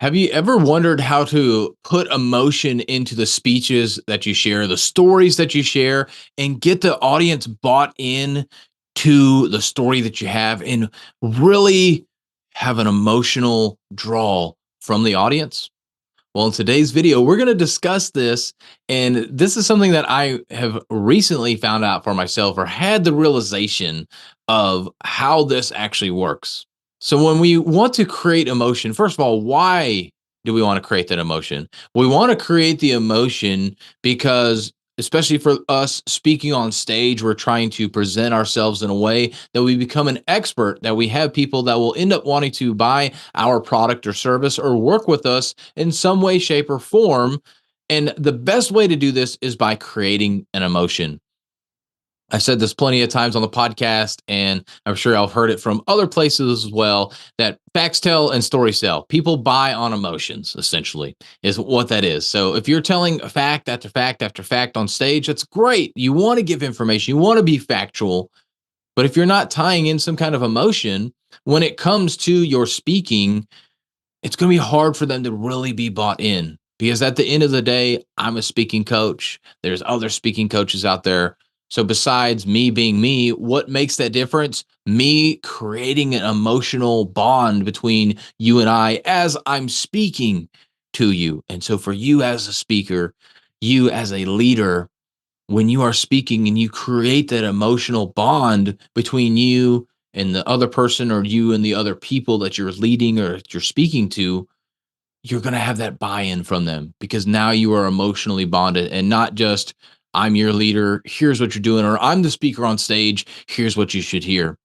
Have you ever wondered how to put emotion into the speeches that you share, the stories that you share, and get the audience bought in to the story that you have and really have an emotional draw from the audience? Well, in today's video, we're going to discuss this. And this is something that I have recently found out for myself or had the realization of how this actually works. So, when we want to create emotion, first of all, why do we want to create that emotion? We want to create the emotion because, especially for us speaking on stage, we're trying to present ourselves in a way that we become an expert, that we have people that will end up wanting to buy our product or service or work with us in some way, shape, or form. And the best way to do this is by creating an emotion. I've said this plenty of times on the podcast, and I'm sure I've heard it from other places as well, that facts tell and stories sell. People buy on emotions, essentially, is what that is. So if you're telling fact after fact after fact on stage, that's great. You want to give information, you want to be factual. But if you're not tying in some kind of emotion, when it comes to your speaking, it's going to be hard for them to really be bought in, because at the end of the day, I'm a speaking coach. There's other speaking coaches out there. So besides me being me, what makes that difference? Me creating an emotional bond between you and I as I'm speaking to you. And so for you as a speaker, you as a leader, when you are speaking and you create that emotional bond between you and the other person, or you and the other people that you're leading or you're speaking to, you're going to have that buy-in from them, because now you are emotionally bonded, and not just I'm your leader, here's what you're doing, or I'm the speaker on stage, here's what you should hear.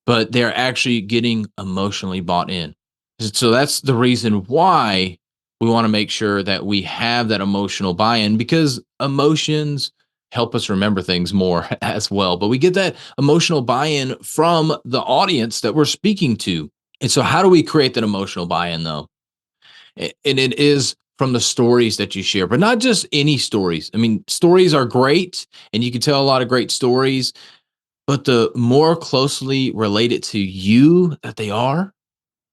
But they're actually getting emotionally bought in. So that's the reason why we want to make sure that we have that emotional buy-in, because emotions help us remember things more as well. But we get that emotional buy-in from the audience that we're speaking to. And so how do we create that emotional buy-in though? And it is from the stories that you share, but not just any stories. I mean, stories are great and you can tell a lot of great stories, but the more closely related to you that they are,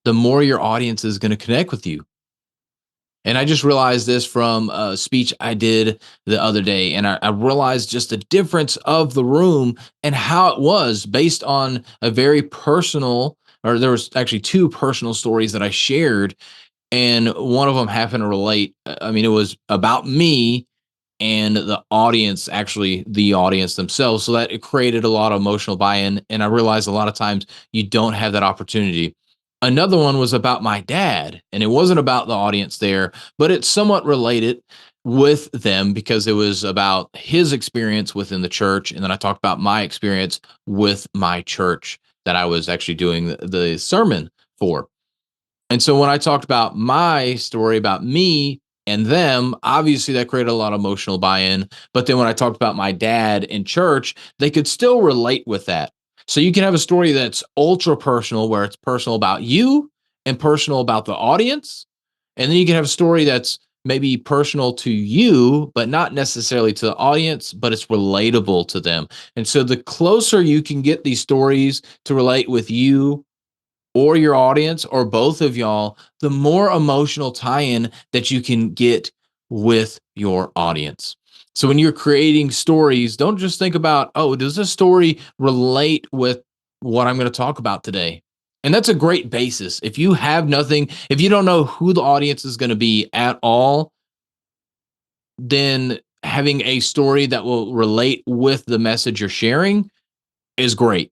the more your audience is going to connect with you. And I just realized this from a speech I did the other day. And I realized just the difference of the room and how it was based on a very personal, or there was actually two personal stories that I shared. And one of them happened to relate. I mean, it was about me and the audience, actually the audience themselves. So that it created a lot of emotional buy-in. And I realized a lot of times you don't have that opportunity. Another one was about my dad, and it wasn't about the audience there, but it's somewhat related with them because it was about his experience within the church. And then I talked about my experience with my church that I was actually doing the sermon for. And so when I talked about my story about me and them, obviously that created a lot of emotional buy-in. But then when I talked about my dad in church, they could still relate with that. So you can have a story that's ultra personal, where it's personal about you and personal about the audience. And then you can have a story that's maybe personal to you, but not necessarily to the audience, but it's relatable to them. And so the closer you can get these stories to relate with you or your audience or both of y'all, the more emotional tie-in that you can get with your audience. So when you're creating stories, don't just think about, oh, does this story relate with what I'm going to talk about today? And that's a great basis. If you have nothing, if you don't know who the audience is going to be at all, then having a story that will relate with the message you're sharing is great.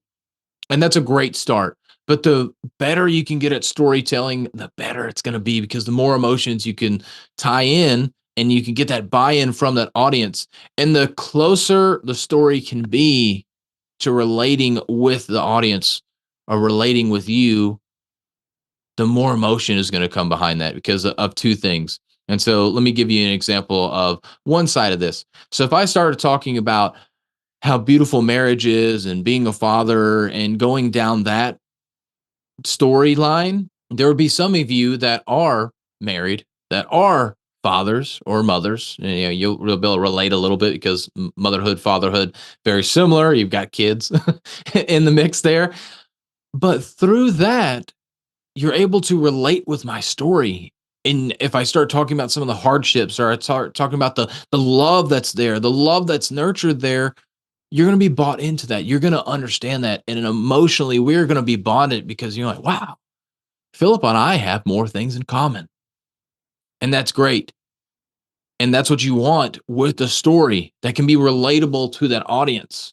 And that's a great start. But the better you can get at storytelling, the better it's going to be, because the more emotions you can tie in and you can get that buy-in from that audience. And the closer the story can be to relating with the audience or relating with you, the more emotion is going to come behind that because of two things. And so let me give you an example of one side of this. So if I started talking about how beautiful marriage is and being a father and going down that storyline, there would be some of you that are married, that are fathers or mothers. And, you know, you'll be able to relate a little bit because motherhood, fatherhood, very similar. You've got kids in the mix there. But through that, you're able to relate with my story. And if I start talking about some of the hardships, or I start talking about the love that's there, the love that's nurtured there, you're going to be bought into that. You're going to understand that. And emotionally, we're going to be bonded because you're like, wow, Philip and I have more things in common. And that's great. And that's what you want with a story that can be relatable to that audience.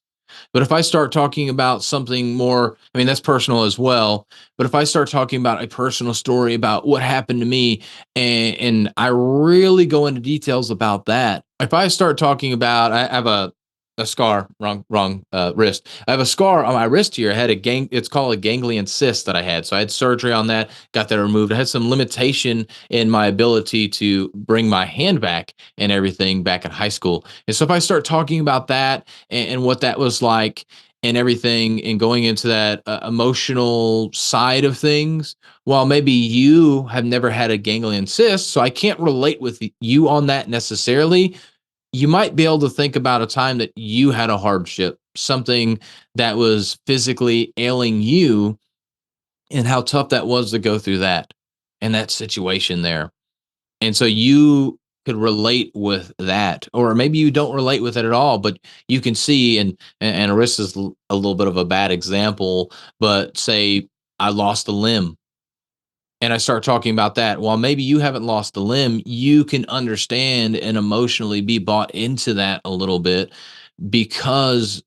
But if I start talking about something more, I mean, that's personal as well. But if I start talking about a personal story about what happened to me, and I really go into details about that, if I start talking about, I have a scar, wrong wrist. I have a scar on my wrist here. I had it's called a ganglion cyst that I had. So I had surgery on that, got that removed. I had some limitation in my ability to bring my hand back and everything back in high school. And so if I start talking about that and what that was like and everything and going into that emotional side of things, while maybe you have never had a ganglion cyst, so I can't relate with you on that necessarily, you might be able to think about a time that you had a hardship, something that was physically ailing you, and how tough that was to go through that and that situation there. And so you could relate with that, or maybe you don't relate with it at all, but you can see, and Arista is a little bit of a bad example, but say I lost a limb and I start talking about that. While maybe you haven't lost a limb, you can understand and emotionally be bought into that a little bit because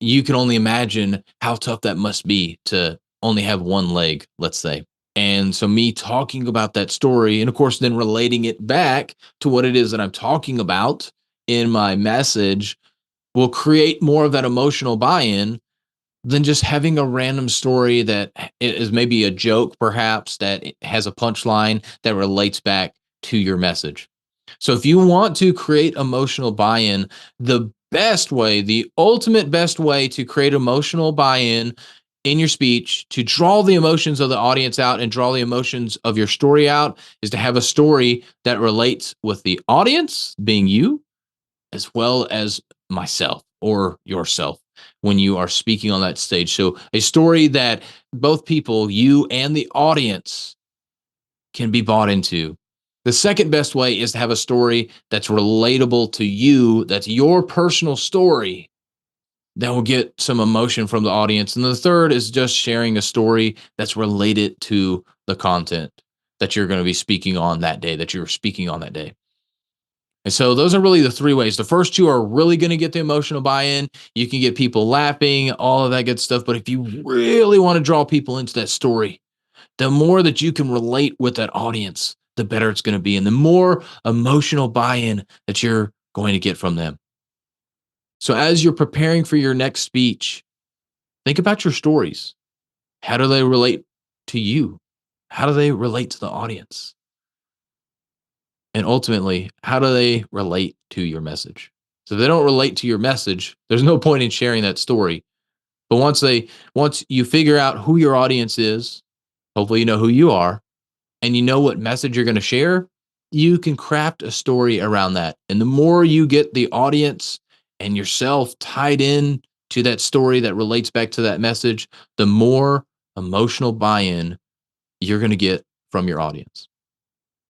you can only imagine how tough that must be to only have one leg, let's say. And so, me talking about that story, and of course, then relating it back to what it is that I'm talking about in my message, will create more of that emotional buy in than just having a random story that is maybe a joke, perhaps, that has a punchline that relates back to your message. So if you want to create emotional buy-in, the best way, the ultimate best way to create emotional buy-in in your speech, to draw the emotions of the audience out and draw the emotions of your story out, is to have a story that relates with the audience, being you, as well as myself or yourself when you are speaking on that stage. So a story that both people, you and the audience, can be bought into. The second best way is to have a story that's relatable to you, that's your personal story that will get some emotion from the audience. And the third is just sharing a story that's related to the content that you're going to be speaking on that day, that you're speaking on that day. And so those are really the three ways. The first two are really going to get the emotional buy-in. You can get people laughing, all of that good stuff. But if you really want to draw people into that story, the more that you can relate with that audience, the better it's going to be. And the more emotional buy-in that you're going to get from them. So as you're preparing for your next speech, think about your stories. How do they relate to you? How do they relate to the audience? And ultimately, how do they relate to your message? So if they don't relate to your message, there's no point in sharing that story. But once you figure out who your audience is, hopefully you know who you are, and you know what message you're going to share, you can craft a story around that. And the more you get the audience and yourself tied in to that story that relates back to that message, the more emotional buy-in you're going to get from your audience.